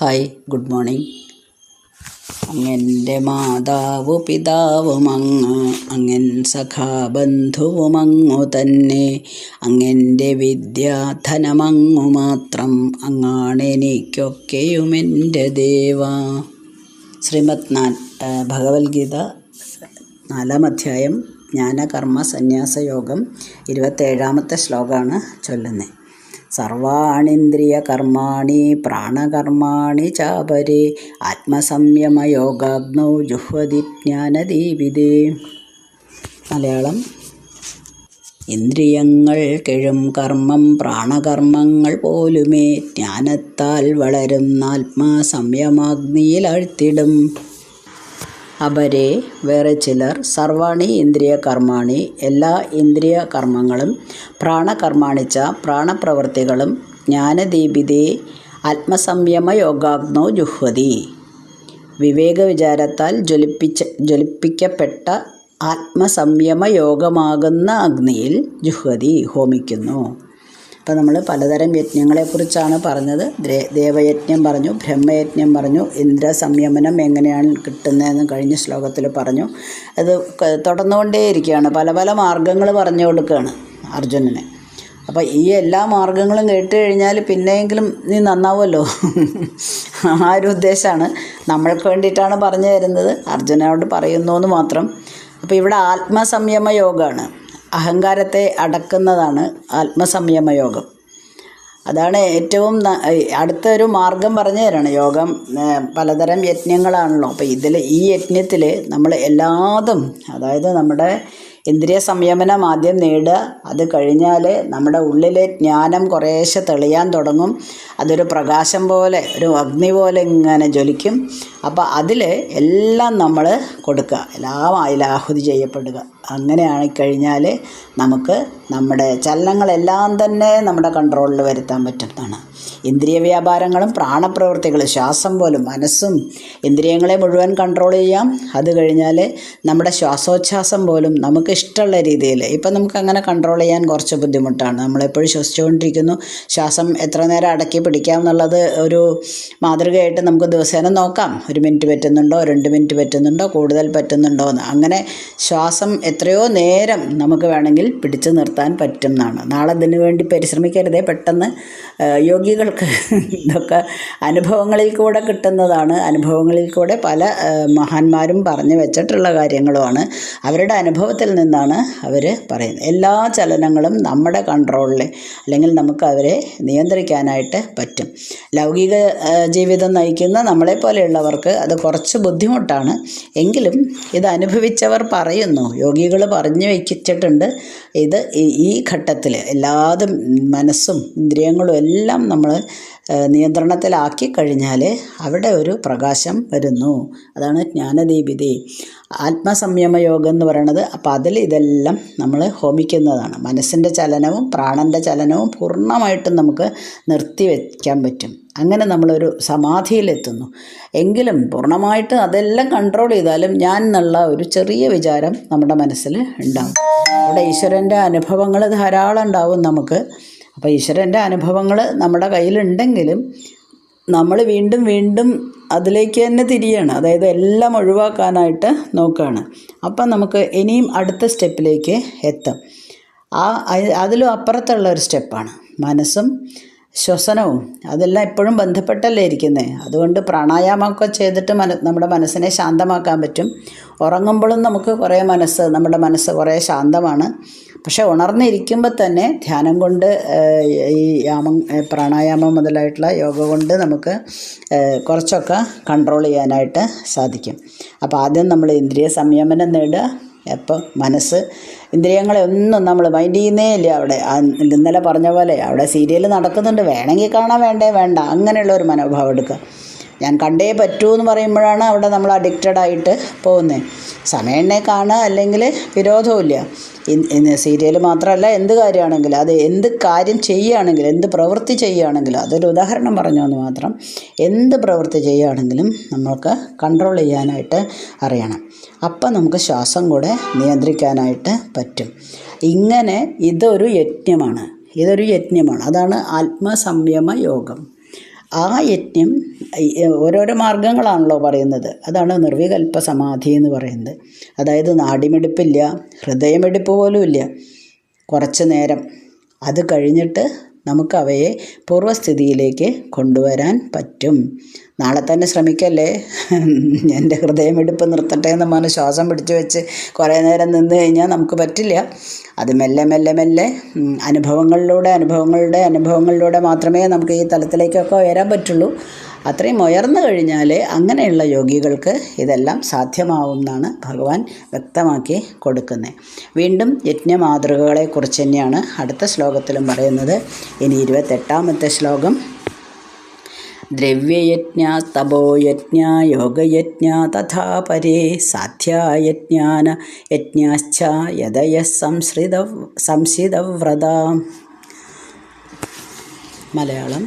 Hi, good morning. അങ്ങെൻ്റെ മാതാവു പിതാവുമങ്ങ്, അങ്ങൻ സഖാബന്ധുവുമങ്ങു തന്നെ. അങ്ങെൻ്റെ വിദ്യാധനമങ്ങു മാത്രം, അങ്ങാണെനിക്കൊക്കെയുമെൻ്റെ ദേവ. ശ്രീമദ് ഭഗവത്ഗീത 4-ാം അധ്യായം ജ്ഞാനകർമ്മ സന്യാസയോഗം 27-ാമത്തെ ശ്ലോകമാണ് ചൊല്ലുന്നത്. സർവാണിന്ദ്രിയകർമാണി പ്രാണകർമാണി ചാപരേ, ആത്മസംയമയോഗാഗ്നൗ ജുഹ്വതി ജ്ഞാനദീപിതേ. മലയാളം. ഇന്ദ്രിയങ്ങൾ കെഴും കർമ്മം പ്രാണകർമ്മങ്ങൾ പോലുമേ, ജ്ഞാനത്താൽ വളരുന്ന ആത്മസംയമാഗ്നിയിൽ ആഴ്ത്തിടും. അപരേ, വേറെ ചിലർ, സർവാണി ഇന്ദ്രിയ കർമാണി, എല്ലാ ഇന്ദ്രിയ കർമ്മങ്ങളും, പ്രാണകർമാണിച്ച പ്രാണപ്രവൃത്തികളും, ജ്ഞാനദീപിതേ ആത്മസംയമയോഗാഗ്നോ ജുഹ്വതി, വിവേകവിചാരത്താൽ ജ്വലിപ്പിക്കപ്പെട്ട ആത്മസംയമയോഗമാകുന്ന അഗ്നിയിൽ ജുഹ്വതി ഹോമിക്കുന്നു. അപ്പോൾ നമ്മൾ പലതരം യജ്ഞങ്ങളെക്കുറിച്ചാണ് പറഞ്ഞത്. ദേവയജ്ഞം പറഞ്ഞു, ബ്രഹ്മയജ്ഞം പറഞ്ഞു, ഇന്ദ്രസംയമനം എങ്ങനെയാണ് കിട്ടുന്നതെന്ന് കഴിഞ്ഞ ശ്ലോകത്തിൽ പറഞ്ഞു. അത് തുടർന്നുകൊണ്ടേയിരിക്കുകയാണ്. പല പല മാർഗങ്ങൾ പറഞ്ഞു കൊടുക്കുകയാണ് അർജുനന്. അപ്പോൾ ഈ എല്ലാ മാർഗങ്ങളും കേട്ട് കഴിഞ്ഞാൽ പിന്നെയെങ്കിലും നീ നന്നാവുമല്ലോ, ആ ഒരു ഉദ്ദേശമാണ്. നമ്മൾക്ക് വേണ്ടിയിട്ടാണ് പറഞ്ഞു തരുന്നത്, അർജുനനോട് പറയുന്നു എന്ന് മാത്രം. അപ്പോൾ ഇവിടെ ആത്മസംയമ യോഗമാണ്, അഹങ്കാരത്തെ അടക്കുന്നതാണ് ആത്മസംയമയോഗം. അതാണ് ഏറ്റവും അടുത്തൊരു മാർഗം പറഞ്ഞു തരണം. യോഗം പലതരം യജ്ഞങ്ങളാണല്ലോ. അപ്പോൾ ഈ യജ്ഞത്തിൽ നമ്മൾ എല്ലാതും, അതായത് നമ്മുടെ ഇന്ദ്രിയ സംയമനം ആദ്യം നേടുക. അത് കഴിഞ്ഞാൽ നമ്മുടെ ഉള്ളിലെ ജ്ഞാനം കുറേശ്ശെ തെളിയാൻ തുടങ്ങും. അതൊരു പ്രകാശം പോലെ, ഒരു അഗ്നി പോലെ ഇങ്ങനെ ജ്വലിക്കും. അപ്പോൾ അതിൽ എല്ലാം നമ്മൾ കൊടുക്കുക, എല്ലാം അതിലാഹുതി ചെയ്യപ്പെടുക. അങ്ങനെ ആയിക്കഴിഞ്ഞാൽ നമുക്ക് നമ്മുടെ ചലനങ്ങളെല്ലാം തന്നെ നമ്മുടെ കൺട്രോളിൽ വരുത്താൻ പറ്റുന്നതാണ്. ഇന്ദ്രിയ വ്യാപാരങ്ങളും പ്രാണപ്രവൃത്തികളും, ശ്വാസം പോലും, മനസ്സും ഇന്ദ്രിയങ്ങളെ മുഴുവൻ കൺട്രോൾ ചെയ്യാം. അത് കഴിഞ്ഞാൽ നമ്മുടെ ശ്വാസോച്ഛ്വാസം പോലും നമുക്ക് ഇഷ്ടമുള്ള രീതിയിൽ, ഇപ്പം നമുക്കങ്ങനെ കൺട്രോൾ ചെയ്യാൻ കുറച്ച് ബുദ്ധിമുട്ടാണ്. നമ്മളെപ്പോഴും ശ്വസിച്ചുകൊണ്ടിരിക്കുന്നു. ശ്വാസം എത്ര നേരം അടക്കി പിടിക്കാം എന്നുള്ളത് ഒരു മാതൃകയായിട്ട് നമുക്ക് ദിവസേന നോക്കാം. 1 മിനിറ്റ് പറ്റുന്നുണ്ടോ, 2 മിനിറ്റ് പറ്റുന്നുണ്ടോ, കൂടുതൽ പറ്റുന്നുണ്ടോ എന്ന്. അങ്ങനെ ശ്വാസം എത്രയോ നേരം നമുക്ക് വേണമെങ്കിൽ പിടിച്ചു നിർത്താൻ പറ്റും എന്നാണ്. നാളെ ഇതിനു വേണ്ടി പരിശ്രമിക്കരുതേ. പെട്ടെന്ന് യോഗികൾക്ക് ഇതൊക്കെ അനുഭവങ്ങളിൽ കൂടെ കിട്ടുന്നതാണ്. അനുഭവങ്ങളിൽ കൂടെ പല മഹാന്മാരും പറഞ്ഞു വെച്ചിട്ടുള്ള കാര്യങ്ങളുമാണ്. അവരുടെ അനുഭവത്തിൽ നിന്നാണ് അവർ പറയുന്നത്. എല്ലാ ചലനങ്ങളും നമ്മുടെ കൺട്രോളിൽ, അല്ലെങ്കിൽ നമുക്ക് അവരെ നിയന്ത്രിക്കാനായിട്ട് പറ്റും. ലൗകിക ജീവിതം നയിക്കുന്ന നമ്മളെപ്പോലെയുള്ളവർക്ക് അത് കുറച്ച് ബുദ്ധിമുട്ടാണ്. എങ്കിലും ഇത് അനുഭവിച്ചവർ പറയുന്നു, യോഗികൾ പറഞ്ഞു വയ്ക്കിച്ചിട്ടുണ്ട്. ഇത് ഈ ഘട്ടത്തിൽ എല്ലാതും, മനസ്സും ഇന്ദ്രിയങ്ങളും എല്ലാം നമ്മൾ നിയന്ത്രണത്തിലാക്കി കഴിഞ്ഞാൽ അവിടെ ഒരു പ്രകാശം വരുന്നു. അതാണ് ജ്ഞാനദീപിതേ, ആത്മസംയമയോഗം എന്ന് പറയുന്നത്. അപ്പോൾ അതിൽ ഇതെല്ലാം നമ്മൾ ഹോമിക്കുന്നതാണ്. മനസ്സിൻ്റെ ചലനവും പ്രാണൻ്റെ ചലനവും പൂർണ്ണമായിട്ടും നമുക്ക് നിർത്തിവെക്കാൻ പറ്റും. അങ്ങനെ നമ്മളൊരു സമാധിയിലെത്തുന്നു. എങ്കിലും പൂർണ്ണമായിട്ട് അതെല്ലാം കൺട്രോൾ ചെയ്താലും ഞാൻ എന്നുള്ള ഒരു ചെറിയ വിചാരം നമ്മുടെ മനസ്സിൽ ഉണ്ടാവും. അവിടെ ഈശ്വരൻ്റെ അനുഭവങ്ങൾ ധാരാളം ഉണ്ടാവും നമുക്ക്. അപ്പോൾ ഈശ്വരൻ്റെ അനുഭവങ്ങൾ നമ്മുടെ കയ്യിലുണ്ടെങ്കിലും നമ്മൾ വീണ്ടും വീണ്ടും അതിലേക്ക് തന്നെ തിരിയാണ്. അതായത് എല്ലാം ഒഴിവാക്കാനായിട്ട് നോക്കുകയാണ്. അപ്പം നമുക്ക് ഇനിയും അടുത്ത സ്റ്റെപ്പിലേക്ക് എത്താം. അതിലും അപ്പുറത്തുള്ള ഒരു സ്റ്റെപ്പാണ് മനസ്സും ശ്വസനവും. അതെല്ലാം എപ്പോഴും ബന്ധപ്പെട്ടല്ലേ ഇരിക്കുന്നത്. അതുകൊണ്ട് പ്രാണായാമമൊക്കെ ചെയ്തിട്ട് നമ്മുടെ മനസ്സിനെ ശാന്തമാക്കാൻ പറ്റും. ഉറങ്ങുമ്പോഴും നമുക്ക് നമ്മുടെ മനസ്സ് കുറേ ശാന്തമാണ്. പക്ഷെ ഉണർന്നിരിക്കുമ്പോൾ തന്നെ ധ്യാനം കൊണ്ട്, ഈ പ്രാണായാമം മുതലായിട്ടുള്ള യോഗ കൊണ്ട് നമുക്ക് കുറച്ചൊക്കെ കൺട്രോൾ ചെയ്യാനായിട്ട് സാധിക്കും. അപ്പോൾ ആദ്യം നമ്മൾ ഇന്ദ്രിയ സംയമനം നേടുക. അപ്പോൾ മനസ്സ്, ഇന്ദ്രിയങ്ങളെ ഒന്നും നമ്മൾ മൈൻഡ് ചെയ്യുന്നേ ഇല്ല. അവിടെ ഇന്നലെ പറഞ്ഞ പോലെ അവിടെ സീരിയൽ നടക്കുന്നുണ്ട്, വേണമെങ്കിൽ കാണാൻ, വേണ്ട, അങ്ങനെയുള്ള ഒരു മനോഭാവം എടുക്കുക. ഞാൻ കണ്ടേ പറ്റൂ എന്ന് പറയുമ്പോഴാണ് അവിടെ നമ്മൾ അഡിക്റ്റഡ് ആയിട്ട് പോകുന്നത്. സമയണ്ണെ കാണുക, അല്ലെങ്കിൽ വിരോധമില്ല. സീരിയൽ മാത്രമല്ല, എന്ത് കാര്യമാണെങ്കിലും, അത് എന്ത് കാര്യം ചെയ്യുകയാണെങ്കിലും, എന്ത് പ്രവൃത്തി ചെയ്യുകയാണെങ്കിലും, അതൊരു ഉദാഹരണം പറഞ്ഞു എന്ന് മാത്രം, എന്ത് പ്രവൃത്തി ചെയ്യുകയാണെങ്കിലും നമ്മൾക്ക് കൺട്രോൾ ചെയ്യാനായിട്ട് അറിയണം. അപ്പം നമുക്ക് ശ്വാസം കൂടെ നിയന്ത്രിക്കാനായിട്ട് പറ്റും. ഇങ്ങനെ ഇതൊരു യജ്ഞമാണ്. അതാണ് ആത്മസംയമ യോഗം. ആ യജ്ഞം ഓരോരോ മാർഗങ്ങളാണല്ലോ പറയുന്നത്. അതാണ് നിർവികൽപ്പ സമാധി എന്ന് പറയുന്നത്. അതായത് നാഡിമിടിപ്പില്ല, ഹൃദയമിടിപ്പ് പോലും ഇല്ല. കുറച്ച് നേരം അത് കഴിഞ്ഞിട്ട് നമുക്ക് അവയെ പൂർവ്വസ്ഥിതിയിലേക്ക് കൊണ്ടുവരാൻ പറ്റും. നാളെ തന്നെ ശ്രമിക്കല്ലേ. എൻ്റെ ഹൃദയമിടിപ്പ് നിർത്തട്ടെ എന്ന് പറഞ്ഞ് ശ്വാസം പിടിച്ചു വെച്ച് കുറേ നേരം നിന്ന് കഴിഞ്ഞാൽ നമുക്ക് പറ്റില്ല. അത് മെല്ലെ മെല്ലെ മെല്ലെ അനുഭവങ്ങളിലൂടെ മാത്രമേ നമുക്ക് ഈ തലത്തിലേക്കൊക്കെ ഉയരാൻ പറ്റുള്ളൂ. അത്രയും ഉയർന്നു കഴിഞ്ഞാൽ അങ്ങനെയുള്ള യോഗികൾക്ക് ഇതെല്ലാം സാധ്യമാവും എന്നാണ് ഭഗവാൻ വ്യക്തമാക്കി കൊടുക്കുന്നത്. വീണ്ടും യജ്ഞമാതൃകകളെക്കുറിച്ച് തന്നെയാണ് അടുത്ത ശ്ലോകത്തിലും പറയുന്നത്. ഇനി 28ാമത്തെ ശ്ലോകം. ദ്രവ്യയജ്ഞ തപോയജ്ഞ യോഗയജ്ഞ തഥാ പരേ സാധ്യായജ്ഞാന യജ്ഞാശ്ച യദയ സംസിതവ്രത. മലയാളം.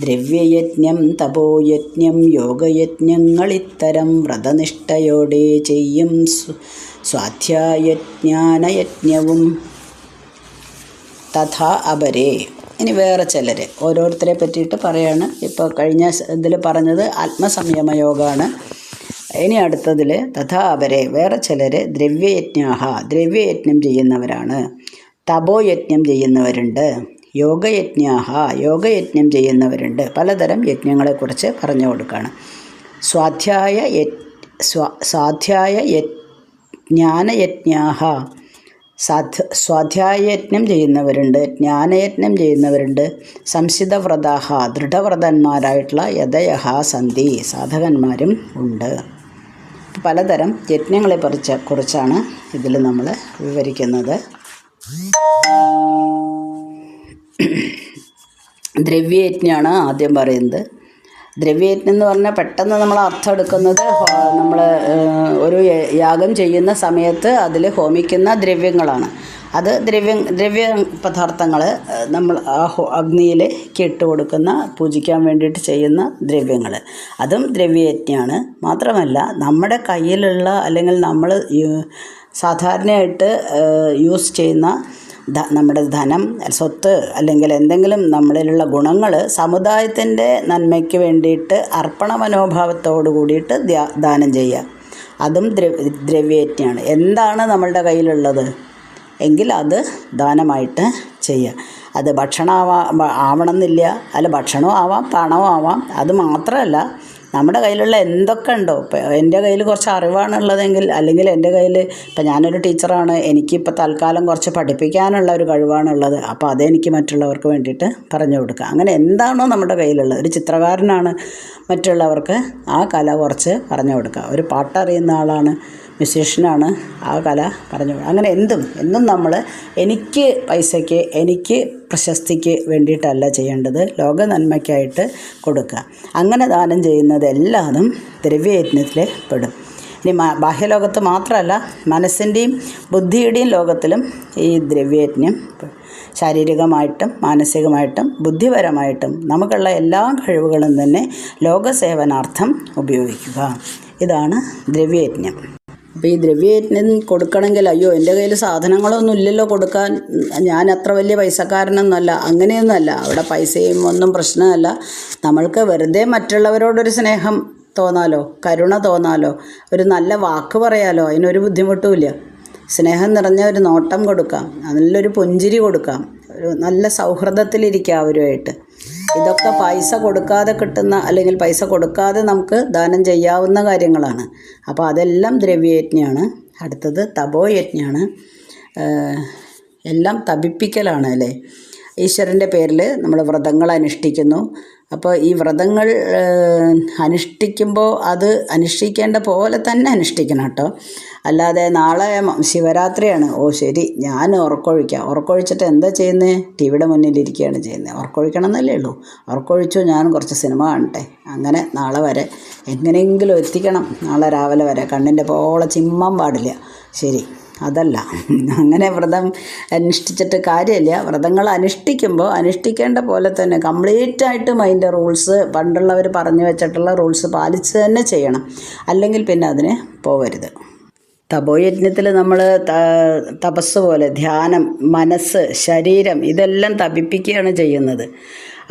ദ്രവ്യയജ്ഞം തപോയജ്ഞം യോഗയജ്ഞങ്ങളിത്തരം വ്രതനിഷ്ഠയോടെ ചെയ്യും സ്വാധ്യായജ്ഞാനയജ്ഞവും തഥാ അപരേ. ഇനി വേറെ ചിലർ ഓരോരുത്തരെ പറ്റിയിട്ട് പറയാണ്. ഇപ്പോൾ കഴിഞ്ഞ ഇതിൽ പറഞ്ഞത് ആത്മസംയമയോഗമാണ്. ഇനി അടുത്തതിൽ തഥാ അപരേ വേറെ ചിലർ ദ്രവ്യയജ്ഞം ചെയ്യുന്നവരാണ്. തപോയജ്ഞം ചെയ്യുന്നവരുണ്ട്. യോഗയജ്ഞം ചെയ്യുന്നവരുണ്ട്. പലതരം യജ്ഞങ്ങളെക്കുറിച്ച് പറഞ്ഞു കൊടുക്കുകയാണ്. ജ്ഞാനയജ്ഞാഹ സ്വാധ്യായയജ്ഞം ചെയ്യുന്നവരുണ്ട്, ജ്ഞാനയജ്ഞം ചെയ്യുന്നവരുണ്ട്. സംസിതവ്രതാഹ ദൃഢവ്രതന്മാരായിട്ടുള്ള യതയഹ സന്ധി സാധകന്മാരും ഉണ്ട്. പലതരം യജ്ഞങ്ങളെ കുറിച്ചാണ് ഇതിൽ നമ്മൾ വിവരിക്കുന്നത്. ദ്രവ്യയജ്ഞമാണ് ആദ്യം പറയുന്നത്. ദ്രവ്യയജ്ഞം എന്ന് പറഞ്ഞാൽ പെട്ടെന്ന് നമ്മൾ അർത്ഥം എടുക്കുന്നത് നമ്മൾ ഒരു യാഗം ചെയ്യുന്ന സമയത്ത് അതിൽ ഹോമിക്കുന്ന ദ്രവ്യങ്ങളാണ്. അത് ദ്രവ്യ പദാർത്ഥങ്ങൾ നമ്മൾ ആ അഗ്നിയിലേക്ക് ഇട്ട് കൊടുക്കുന്ന പൂജിക്കാൻ വേണ്ടിയിട്ട് ചെയ്യുന്ന ദ്രവ്യങ്ങൾ, അതും ദ്രവ്യയജ്ഞമാണ്. മാത്രമല്ല നമ്മുടെ കയ്യിലുള്ള അല്ലെങ്കിൽ നമ്മൾ സാധാരണയായിട്ട് യൂസ് ചെയ്യുന്ന നമ്മുടെ ധനം, സ്വത്ത് അല്ലെങ്കിൽ എന്തെങ്കിലും നമ്മളിലുള്ള ഗുണങ്ങൾ സമുദായത്തിൻ്റെ നന്മയ്ക്ക് വേണ്ടിയിട്ട് അർപ്പണ മനോഭാവത്തോടു കൂടിയിട്ട് ദാനം ചെയ്യുക, അതും ദ്രവ്യയജ്ഞമാണ്. എന്താണ് നമ്മളുടെ കയ്യിലുള്ളത് എങ്കിൽ അത് ദാനമായിട്ട് ചെയ്യുക. അത് ഭക്ഷണം ആവണമെന്നില്ല, അല്ല ഭക്ഷണവും ആവാം പണവും ആവാം. അത് മാത്രമല്ല നമ്മുടെ കയ്യിലുള്ള എന്തൊക്കെ ഉണ്ടോ. ഇപ്പം എൻ്റെ കയ്യിൽ കുറച്ച് അറിവാണുള്ളതെങ്കിൽ, അല്ലെങ്കിൽ എൻ്റെ കയ്യിൽ ഇപ്പം ഞാനൊരു ടീച്ചറാണ്, എനിക്കിപ്പോൾ തൽക്കാലം കുറച്ച് പഠിപ്പിക്കാനുള്ള ഒരു കഴിവാണുള്ളത്, അപ്പോൾ അതെനിക്ക് മറ്റുള്ളവർക്ക് വേണ്ടിയിട്ട് പറഞ്ഞു കൊടുക്കുക. അങ്ങനെ എന്താണോ നമ്മുടെ കയ്യിലുള്ളത്. ഒരു ചിത്രകാരനാണ്, മറ്റുള്ളവർക്ക് ആ കല കുറച്ച് പറഞ്ഞു കൊടുക്കുക. ഒരു പാട്ടറിയുന്ന ആളാണ്, മ്യൂസീഷ്യനാണ്, ആ കല പറഞ്ഞു. അങ്ങനെ എന്നും നമ്മൾ എനിക്ക് പൈസയ്ക്ക്, എനിക്ക് പ്രശസ്തിക്ക് വേണ്ടിയിട്ടല്ല ചെയ്യേണ്ടത്, ലോക നന്മയ്ക്കായിട്ട് കൊടുക്കുക. അങ്ങനെ ദാനം ചെയ്യുന്നതെല്ലാതും ദ്രവ്യയജ്ഞത്തിൽ പെടും. ഇനി ബാഹ്യലോകത്ത് മാത്രമല്ല, മനസ്സിൻ്റെയും ബുദ്ധിയുടെയും ലോകത്തിലും ഈ ദ്രവ്യയജ്ഞം ശാരീരികമായിട്ടും മാനസികമായിട്ടും ബുദ്ധിപരമായിട്ടും നമുക്കുള്ള എല്ലാ കഴിവുകളും തന്നെ ലോകസേവനാർത്ഥം ഉപയോഗിക്കുക. ഇതാണ് ദ്രവ്യയജ്ഞം. അപ്പോൾ ഈ ദ്രവ്യയജ്ഞം കൊടുക്കണമെങ്കിൽ, അയ്യോ എൻ്റെ കയ്യിൽ സാധനങ്ങളൊന്നും ഇല്ലല്ലോ കൊടുക്കാൻ, ഞാൻ അത്ര വലിയ പൈസക്കാരനൊന്നുമല്ല, അങ്ങനെയൊന്നുമല്ല. അവിടെ പൈസയും ഒന്നും പ്രശ്നമല്ല. നമ്മൾക്ക് വെറുതെ മറ്റുള്ളവരോടൊരു സ്നേഹം തോന്നാലോ, കരുണ തോന്നാലോ, ഒരു നല്ല വാക്ക് പറയാലോ, അതിനൊരു ബുദ്ധിമുട്ടുമില്ല. സ്നേഹം നിറഞ്ഞ ഒരു നോട്ടം കൊടുക്കാം, നല്ലൊരു പുഞ്ചിരി കൊടുക്കാം, ഒരു നല്ല സൗഹൃദത്തിലിരിക്കുക അവരുമായിട്ട്. ഇതൊക്കെ പൈസ കൊടുക്കാതെ കിട്ടുന്ന, അല്ലെങ്കിൽ പൈസ കൊടുക്കാതെ നമുക്ക് ദാനം ചെയ്യാവുന്ന കാര്യങ്ങളാണ്. അപ്പോൾ അതെല്ലാം ദ്രവ്യയജ്ഞമാണ്. അടുത്തത് തപോയജ്ഞമാണ്. എല്ലാം തപിപ്പിക്കലാണ് അല്ലേ. ഈശ്വരൻ്റെ പേരിൽ നമ്മൾ വ്രതങ്ങൾ അനുഷ്ഠിക്കുന്നു. അപ്പോൾ ഈ വ്രതങ്ങൾ അനുഷ്ഠിക്കുമ്പോൾ അത് അനുഷ്ഠിക്കേണ്ട പോലെ തന്നെ അനുഷ്ഠിക്കണം കേട്ടോ. അല്ലാതെ നാളെ ശിവരാത്രിയാണ്, ഓ ശരി ഞാൻ ഉറക്കൊഴിച്ചിട്ട് എന്താ ചെയ്യുന്നത്, ടി വിയുടെ മുന്നിലിരിക്കുകയാണ് ചെയ്യുന്നത്. ഉറക്കൊഴിക്കണം എന്നല്ലേ ഉള്ളൂ. ഉറക്കൊഴിച്ചു, ഞാൻ കുറച്ച് സിനിമ കാണട്ടെ, അങ്ങനെ നാളെ വരെ എങ്ങനെയെങ്കിലും എത്തിക്കണം, നാളെ രാവിലെ വരെ കണ്ണിൻ്റെ പോളെ ചിമ്മാൻ പാടില്ല. ശരി, അതല്ല. അങ്ങനെ വ്രതം അനുഷ്ഠിച്ചിട്ട് കാര്യമില്ല. വ്രതങ്ങൾ അനുഷ്ഠിക്കുമ്പോൾ അനുഷ്ഠിക്കേണ്ട പോലെ തന്നെ കംപ്ലീറ്റായിട്ടും അതിൻ്റെ റൂൾസ്, പണ്ടുള്ളവർ പറഞ്ഞു വെച്ചിട്ടുള്ള റൂൾസ് പാലിച്ച് തന്നെ ചെയ്യണം. അല്ലെങ്കിൽ പിന്നെ അതിന് പോവരുത്. തപോയജ്ഞത്തിൽ നമ്മൾ തപസ് പോലെ ധ്യാനം, മനസ്സ്, ശരീരം ഇതെല്ലാം തപിപ്പിക്കുകയാണ് ചെയ്യുന്നത്.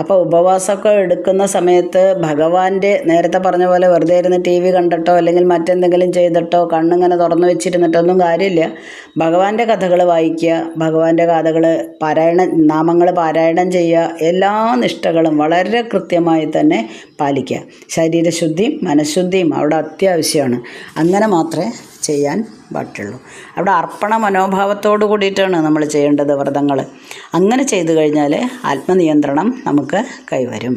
അപ്പോൾ ഉപവാസമൊക്കെ എടുക്കുന്ന സമയത്ത് ഭഗവാന്റെ നേരത്തെ പറഞ്ഞ പോലെ വെറുതെ ഇരുന്ന് ടി വി കണ്ടിട്ടോ അല്ലെങ്കിൽ മറ്റെന്തെങ്കിലും ചെയ്തിട്ടോ കണ്ണിങ്ങനെ തുറന്നു വെച്ചിരുന്നിട്ടൊന്നും കാര്യമില്ല. ഭഗവാന്റെ കഥകൾ വായിക്കുക, ഭഗവാന്റെ കഥകൾ നാമങ്ങൾ പാരായണം ചെയ്യുക, എല്ലാ നിഷ്ഠകളും വളരെ കൃത്യമായി തന്നെ പാലിക്കുക. ശരീരശുദ്ധിയും മനഃശുദ്ധിയും അവിടെ അത്യാവശ്യമാണ്. അങ്ങനെ മാത്രമേ ചെയ്യാൻ പറ്റുള്ളൂ. അവിടെ അർപ്പണ മനോഭാവത്തോട് കൂടിയിട്ടാണ് നമ്മൾ ചെയ്യേണ്ടത് വ്രതങ്ങൾ. അങ്ങനെ ചെയ്തു കഴിഞ്ഞാൽ ആത്മനിയന്ത്രണം നമുക്ക് കൈവരും.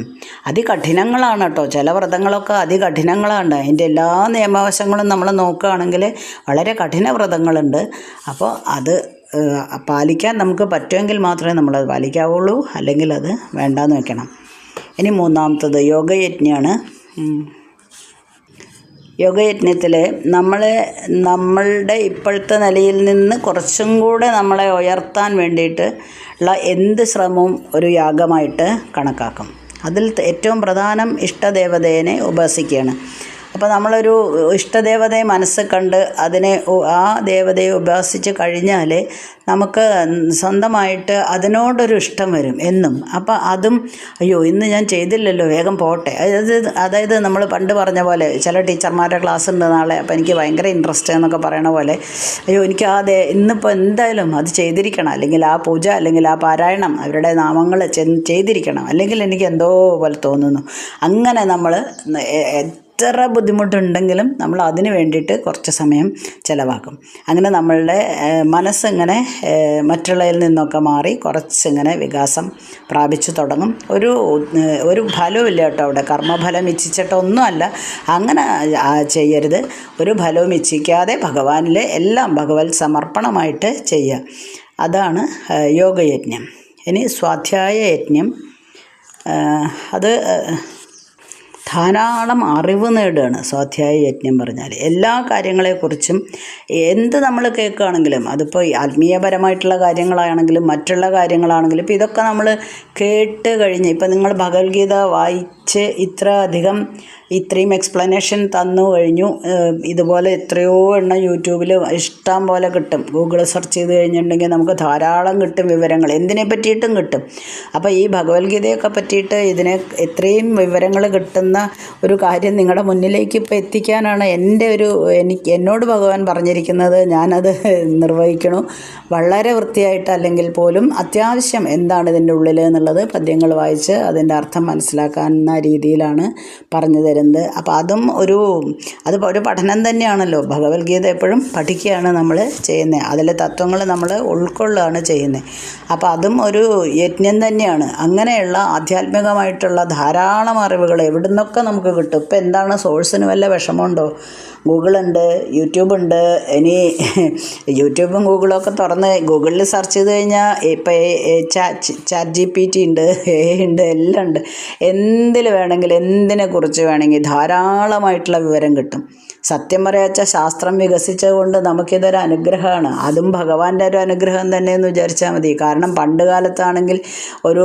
അതികഠിനങ്ങളാണ് കേട്ടോ, ചില വ്രതങ്ങളൊക്കെ അതികഠിനങ്ങളാണ്. അതിൻ്റെ എല്ലാ നിയമവശങ്ങളും നമ്മൾ നോക്കുകയാണെങ്കിൽ വളരെ കഠിന വ്രതങ്ങളുണ്ട്. അപ്പോൾ അത് പാലിക്കാൻ നമുക്ക് പറ്റുമെങ്കിൽ മാത്രമേ നമ്മളത് പാലിക്കാവുള്ളൂ, അല്ലെങ്കിൽ അത് വേണ്ടാന്ന് വെക്കണം. ഇനി മൂന്നാമത്തത് യോഗയജ്ഞമാണ്. യോഗയജ്ഞത്തിൽ നമ്മളുടെ ഇപ്പോഴത്തെ നിലയിൽ നിന്ന് കുറച്ചും കൂടെ നമ്മളെ ഉയർത്താൻ വേണ്ടിയിട്ട് ഉള്ള എന്ത് ശ്രമവും ഒരു യാഗമായിട്ട് കണക്കാക്കും. അതിൽ ഏറ്റവും പ്രധാനം ഇഷ്ടദേവതയെ ഉപാസിക്കുകയാണ്. അപ്പോൾ നമ്മളൊരു ഇഷ്ടദേവതയെ മനസ്സിൽ കണ്ട് ആ ദേവതയെ ഉപാസിച്ച് കഴിഞ്ഞാൽ നമുക്ക് സ്വന്തമായിട്ട് അതിനോടൊരു ഇഷ്ടം വരും എന്നും. അപ്പോൾ അതും അയ്യോ ഇന്ന് ഞാൻ ചെയ്തില്ലല്ലോ, വേഗം പോട്ടെ. അതായത് നമ്മൾ പണ്ട് പറഞ്ഞ പോലെ ചില ടീച്ചർമാരുടെ ക്ലാസ് ഉണ്ട് നാളെ, അപ്പോൾ എനിക്ക് ഭയങ്കര ഇൻട്രസ്റ്റ് എന്നൊക്കെ പറയണ പോലെ അയ്യോ എനിക്ക് ഇന്നിപ്പോൾ എന്തായാലും അത് ചെയ്തിരിക്കണം, അല്ലെങ്കിൽ ആ പൂജ അല്ലെങ്കിൽ ആ പാരായണം അവരുടെ നാമങ്ങൾ ചെയ്തിരിക്കണം, അല്ലെങ്കിൽ എനിക്ക് എന്തോ പോലെ തോന്നുന്നു. അങ്ങനെ നമ്മൾ എത്ര ബുദ്ധിമുട്ടുണ്ടെങ്കിലും നമ്മൾ അതിന് വേണ്ടിയിട്ട് കുറച്ച് സമയം ചിലവാക്കും. അങ്ങനെ നമ്മളുടെ മനസ്സിങ്ങനെ മറ്റുള്ളതിൽ നിന്നൊക്കെ മാറി കുറച്ചിങ്ങനെ വികാസം പ്രാപിച്ചു തുടങ്ങും. ഒരു ഫലവുമില്ല കേട്ടോ അവിടെ, കർമ്മഫലം ഇച്ഛിച്ചിട്ടൊന്നുമല്ല. അങ്ങനെ ചെയ്യരുത്. ഒരു ഫലവും ഇച്ഛിക്കാതെ ഭഗവാനിലെ എല്ലാം ഭഗവത് സമർപ്പണമായിട്ട് ചെയ്യുക. അതാണ് യോഗയജ്ഞം. ഇനി സ്വാധ്യായ യജ്ഞം. അത് ധാരാളം അറിവ് നേടുകയാണ് സ്വാധ്യായ യജ്ഞം പറഞ്ഞാൽ. എല്ലാ കാര്യങ്ങളെക്കുറിച്ചും എന്ത് നമ്മൾ കേൾക്കുകയാണെങ്കിലും, അതിപ്പോൾ ആത്മീയപരമായിട്ടുള്ള കാര്യങ്ങളാണെങ്കിലും മറ്റുള്ള കാര്യങ്ങളാണെങ്കിലും, ഇപ്പോൾ ഇതൊക്കെ നമ്മൾ കേട്ട് കഴിഞ്ഞ് ഇപ്പോൾ നിങ്ങൾ ഭഗവത്ഗീത വായിച്ച് ഇത്രയും എക്സ്പ്ലനേഷൻ തന്നു കഴിഞ്ഞു. ഇതുപോലെ എത്രയോ എണ്ണം യൂട്യൂബിൽ ഇഷ്ടം പോലെ കിട്ടും. ഗൂഗിൾ സെർച്ച് ചെയ്ത് കഴിഞ്ഞിട്ടുണ്ടെങ്കിൽ നമുക്ക് ധാരാളം കിട്ടും വിവരങ്ങൾ, എന്തിനെ പറ്റിയിട്ടും കിട്ടും. അപ്പോൾ ഈ ഭഗവത്ഗീതയൊക്കെ പറ്റിയിട്ട് എത്രയും വിവരങ്ങൾ കിട്ടുന്ന ഒരു കാര്യം നിങ്ങളുടെ മുന്നിലേക്ക് ഇപ്പോൾ എത്തിക്കാനാണ് എന്നോട് ഭഗവാൻ പറഞ്ഞിരിക്കുന്നത്. ഞാനത് നിർവഹിക്കണു വളരെ വൃത്തിയായിട്ട്, അല്ലെങ്കിൽ പോലും അത്യാവശ്യം എന്താണ് ഇതിൻ്റെ ഉള്ളിൽ എന്നുള്ളത് പദ്യങ്ങൾ വായിച്ച് അതിൻ്റെ അർത്ഥം മനസ്സിലാക്കാവുന്ന രീതിയിലാണ് പറഞ്ഞു തരുന്നത്. അപ്പോൾ അതിപ്പോൾ ഒരു പഠനം തന്നെയാണല്ലോ. ഭഗവത്ഗീത എപ്പോഴും പഠിക്കുകയാണ് നമ്മൾ ചെയ്യുന്നത്, അതിലെ തത്വങ്ങൾ നമ്മൾ ഉൾക്കൊള്ളുകയാണ് ചെയ്യുന്നത്. അപ്പോൾ അതും ഒരു യജ്ഞം തന്നെയാണ്. അങ്ങനെയുള്ള ആധ്യാത്മികമായിട്ടുള്ള ധാരാളം അറിവുകൾ എവിടെ നിന്നൊക്കെ നമുക്ക് കിട്ടും. ഇപ്പോൾ എന്താണ് സോഴ്സിന് വല്ല വിഷമമുണ്ടോ? ഗൂഗിളുണ്ട്, യൂട്യൂബുണ്ട്. ഇനി യൂട്യൂബും ഗൂഗിളൊക്കെ തുറന്ന് ഗൂഗിളിൽ സെർച്ച് ചെയ്ത് കഴിഞ്ഞാൽ ഇപ്പോൾ ChatGPT ഉണ്ട്, ഉണ്ട്, എല്ലാം ഉണ്ട്. എന്തിൽ വേണമെങ്കിൽ എന്തിനെക്കുറിച്ച് വേണമെങ്കിൽ ധാരാളമായിട്ടുള്ള വിവരം കിട്ടും. സത്യം പറയാച്ചാൽ ശാസ്ത്രം വികസിച്ചത് കൊണ്ട് നമുക്കിതൊരു അനുഗ്രഹമാണ്. അതും ഭഗവാന്റെ ഒരു അനുഗ്രഹം തന്നെയെന്ന് വിചാരിച്ചാൽ മതി. കാരണം പണ്ട് കാലത്താണെങ്കിൽ ഒരു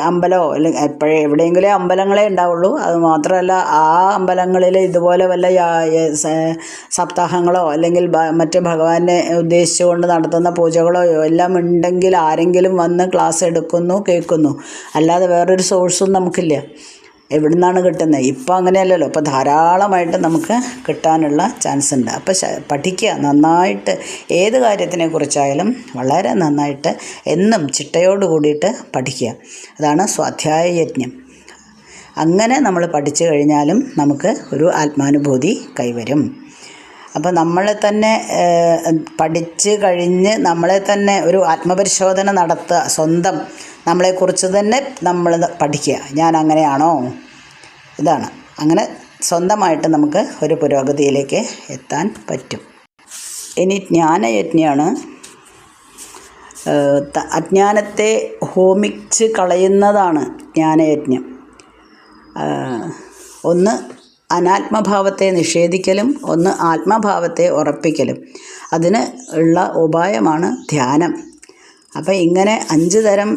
അമ്പലമോ അല്ലെങ്കിൽ എവിടെയെങ്കിലും അമ്പലങ്ങളെ ഉണ്ടാവുള്ളൂ. അത് മാത്രമല്ല ആ അമ്പലങ്ങളിൽ ഇതുപോലെ വല്ല സപ്താഹങ്ങളോ അല്ലെങ്കിൽ മറ്റ് ഭഗവാനെ ഉദ്ദേശിച്ചുകൊണ്ട് നടത്തുന്ന പൂജകളോ എല്ലാം ഉണ്ടെങ്കിൽ ആരെങ്കിലും വന്ന് ക്ലാസ് എടുക്കുന്നു, കേൾക്കുന്നു. അല്ലാതെ വേറൊരു സോഴ്സും നമുക്കില്ല. എവിടെ നിന്നാണ് കിട്ടുന്നത്? ഇപ്പോൾ അങ്ങനെയല്ലല്ലോ. ഇപ്പോൾ ധാരാളമായിട്ട് നമുക്ക് കിട്ടാനുള്ള ചാൻസ് ഉണ്ട്. അപ്പോൾ പഠിക്കുക നന്നായിട്ട്. ഏത് കാര്യത്തിനെക്കുറിച്ചായാലും വളരെ നന്നായിട്ട് എന്നും ചിട്ടയോട് കൂടിയിട്ട് പഠിക്കുക. അതാണ് സ്വാധ്യായ യജ്ഞം. അങ്ങനെ നമ്മൾ പഠിച്ചു കഴിഞ്ഞാലും നമുക്ക് ഒരു ആത്മാനുഭൂതി കൈവരും. അപ്പോൾ നമ്മളെ തന്നെ പഠിച്ച് കഴിഞ്ഞ് നമ്മളെ തന്നെ ഒരു ആത്മപരിശോധന നടത്തുക. സ്വന്തം നമ്മളെക്കുറിച്ച് തന്നെ നമ്മൾ പഠിക്കുക. ഞാൻ അങ്ങനെയാണോ? ഇതാണ്. അങ്ങനെ സ്വന്തമായിട്ട് നമുക്ക് ഒരു പുരോഗതിയിലേക്ക് എത്താൻ പറ്റും. ഇനി ജ്ഞാനയജ്ഞമാണ്. അജ്ഞാനത്തെ ഹോമിച്ച് കളയുന്നതാണ് ജ്ഞാനയജ്ഞം. ഒന്ന് അനാത്മഭാവത്തെ നിഷേധിക്കലും ഒന്ന് ആത്മഭാവത്തെ ഉറപ്പിക്കലും. അതിന് ഉള്ള ഉപായമാണ് ധ്യാനം. അപ്പോൾ ഇങ്ങനെ 5 തരം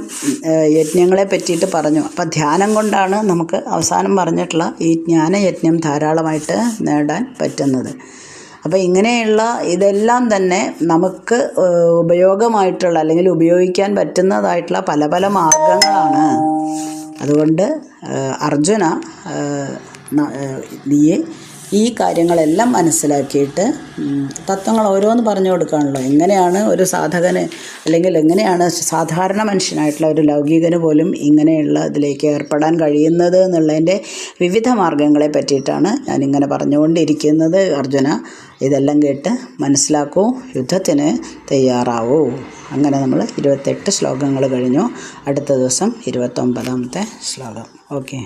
യജ്ഞങ്ങളെ പറ്റിയിട്ട് പറഞ്ഞു. അപ്പോൾ ധ്യാനം കൊണ്ടാണ് നമുക്ക് അവസാനം പറഞ്ഞിട്ടുള്ള ഈ ജ്ഞാനയജ്ഞം ധാരാളമായിട്ട് നേടാൻ പറ്റുന്നത്. അപ്പോൾ ഇങ്ങനെയുള്ള ഇതെല്ലാം തന്നെ നമുക്ക് ഉപയോഗമായിട്ടുള്ള അല്ലെങ്കിൽ ഉപയോഗിക്കാൻ പറ്റുന്നതായിട്ടുള്ള പല പല മാർഗങ്ങളാണ്. അതുകൊണ്ട് അർജുന നീ ഈ കാര്യങ്ങളെല്ലാം മനസ്സിലാക്കിയിട്ട് തത്വങ്ങൾ ഓരോന്ന് പറഞ്ഞു കൊടുക്കുകയാണല്ലോ. എങ്ങനെയാണ് ഒരു സാധകന് അല്ലെങ്കിൽ എങ്ങനെയാണ് സാധാരണ മനുഷ്യനായിട്ടുള്ള ഒരു ലൗകികന് പോലും ഇങ്ങനെയുള്ള ഇതിലേക്ക് ഏർപ്പെടാൻ കഴിയുന്നത് എന്നുള്ളതിൻ്റെ വിവിധ മാർഗങ്ങളെ പറ്റിയിട്ടാണ് ഞാനിങ്ങനെ പറഞ്ഞുകൊണ്ടിരിക്കുന്നത്. അർജുന ഇതെല്ലാം കേട്ട് മനസ്സിലാക്കൂ, യുദ്ധത്തിന് തയ്യാറാവൂ. അങ്ങനെ നമ്മൾ 28 ശ്ലോകങ്ങൾ കഴിഞ്ഞു. അടുത്ത ദിവസം 29ാമത്തെ ശ്ലോകം. ഓക്കെ.